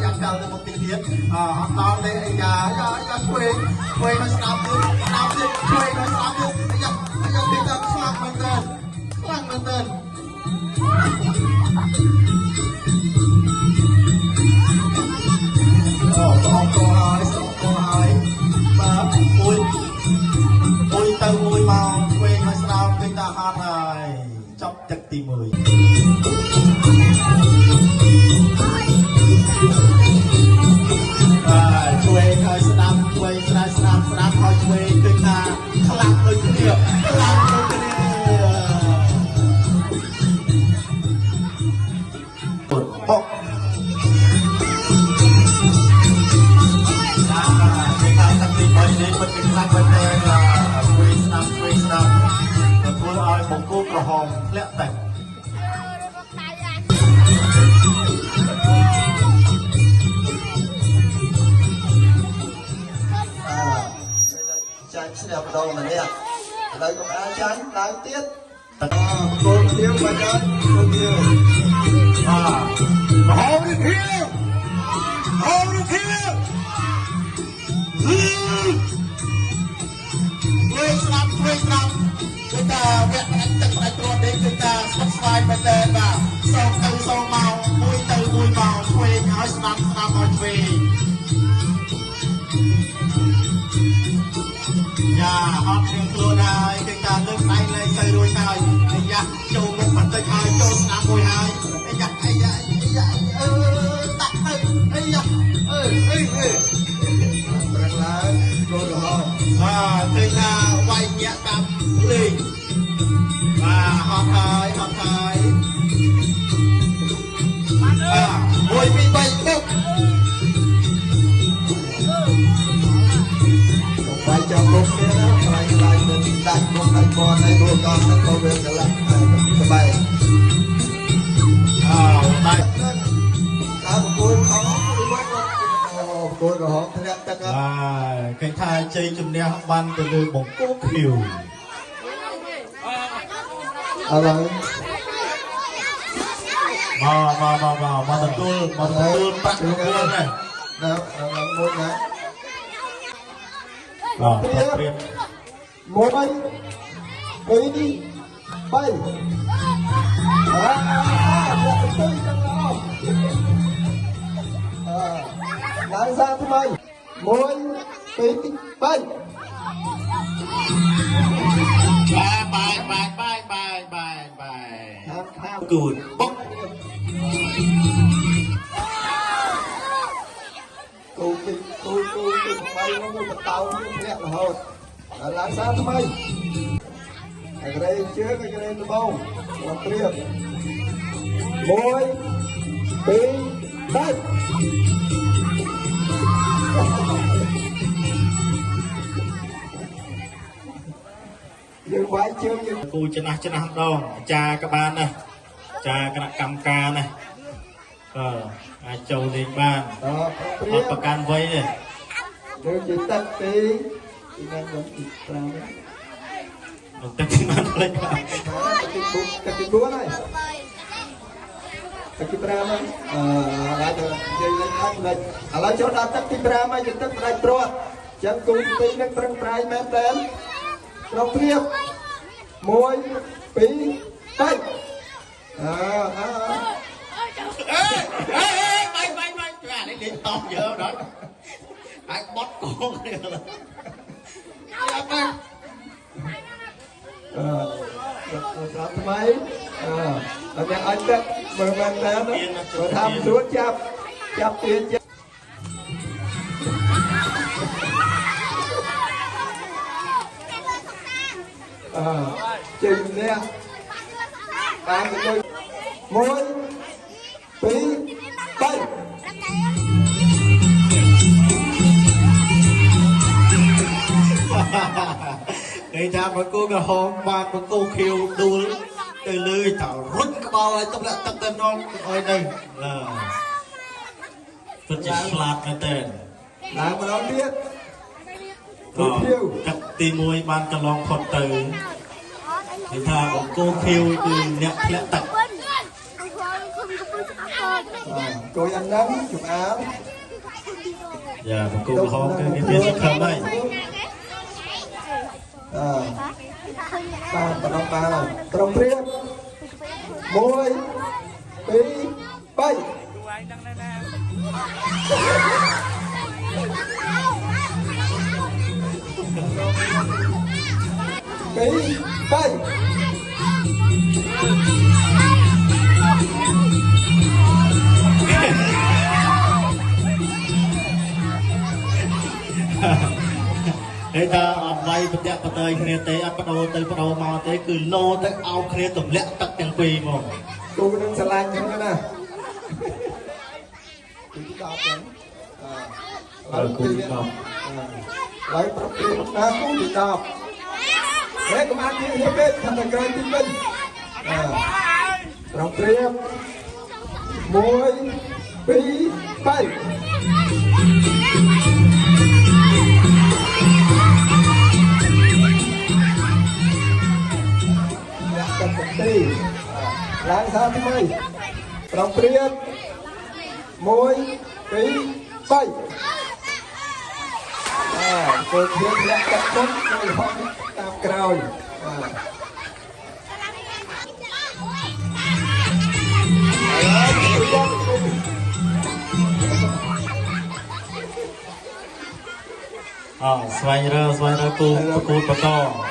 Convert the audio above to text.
យ៉ាងដល់ទៅមុខទៀតអត់ដល់ទេអាយ៉ាជួយមកស្ដាប់ទៀតជួយមកស្ដាប់ទៀតអាយ៉ាទីដល់ខ្លាំងមែនទែនអូបងក៏ហើយបាទមួយទៅមួយមកជួយមកស្ដាប់ពេញតាអត់ហើយចប់ទឹកទី1ជួយឲ្យស្ដាប់ជួយស្ដាប់ឲ្យជួយឃើញថាខ្លាំងដូចគ្នាពុតបុកគេថាតាំងពីបើនេះពិតជាខ្លាំងមែនទេជួយស្ដាប់ធ្វើឲ្យបង្គោលក្រហមធ្លាក់ទឹកចាញ់ស្ដាប់ម្ដងម្នាក់ឥឡូវក៏អាចចាញ់ឡើងទៀតគោលទៀវមកដល់គោលទៀវហៅនេះទៀវស្ដាប់គឺថាវគ្គផ្នែកទឹកផ្នែកព្រាត់នេះគឺថាស្វិតស្វាយមែនទេបាទសូមមកមួយទៅមួយមកជួយឲ្យស្ដាប់ឲ្យជួយយ៉ាអត់ជាងខ្លួនហើយគឺថាលើកដៃលេងទៅរួចហើយអាយ៉ាចូលមុខបន្តិចហើយចូលស្ដាប់មួយហើយអាយ៉ាដាក់ទៅអាយ៉ាប្រឹងឡើងចូលរហូតឃើញថាវាយញាក់តាមលេងបាទហត់ហើយ1 2 3បុកបាយចាំមុខទៀតណាខ្លាយទៅដាច់មុខដាច់បនហើយរួចក៏ទៅវាកន្លះស្បែកដាច់តាមគោលអស់គោលរហូតធ្លាក់ទឹកឃើញថាជ័យជំនះបានទៅលើបង្គោលឃ្លៀវឥឡូវមកទទួលប្រាក់ប្រគល់នេះមួយណាប្រៀបមួយ3ឡើងសាថ្មី1 2 3បាយគូតបុកគូបាយនោះមួយបតោធ្លាក់រហូតឡើងសាថ្មីអក្រែងជើងអក្រែងដបងមកព្រៀប1 2 3យើងវាយជើងយើងគូចំណាស់ម្ដងអាចារ្យក៏បានដែរអាចារ្យគណៈកម្មការដែរអាចចូលលេងបានអត់ប្រកាន់វ័យទេយើងជាទឹកទីណាំទី5ទឹកទីបានលេងបានទឹកទី4ហើយទឹកទី5ហើយអាចទៅនិយាយលេងអត់លេងឥឡូវចូលដល់ទឹកទី5ហើយទឹកផ្ដាច់ព្រាត់ចឹងគូទីនឹងប្រឹងប្រែងមែនតើត្រូវព្រៀប1 2 3នេះលេងតោះយើដល់អាចបត់កងនេះអត់ស្រាប់ថ្មីអត់អាចទឹកមើលមែនតើបើថាស្រួលចាប់ទៀតជើងនេះបានទៅ1 2 3គេថាបង្គោលក្រហមបានបង្គោលខៀវដួលទៅលើទៅរុញក្បាលឲ្យទម្លាក់ទឹកទៅនងឲ្យទៅពិតជាឆ្លាតមែនតើឡើងម្ដងទៀតទឹកទី1បានកន្លងផុតទៅ Thì thà còn cô kêu từ nhạc lẽ tạch Cô ăn nắng chụp áo. Dạ một cô ho cái viên sẽ thơm đây. Ba trong riêng môi tí bay tí bay Thế ta ở đây bật đẹp bật đời kia tế bắt đầu màu tế cứ lô tới ao kia tổng lẽ tắc tiền quỳ mà cô đừng xà lan như thế nè đọc cô đọc lấy protein ra cô đi đọc thế cũng ăn như thế biết thành là cây tinh minh protein môi bí bay lang sao thế mày trong priết môi tí bay cô thiết lẽ cắt cốt rồi họ tạm cào xoay ra cô bật to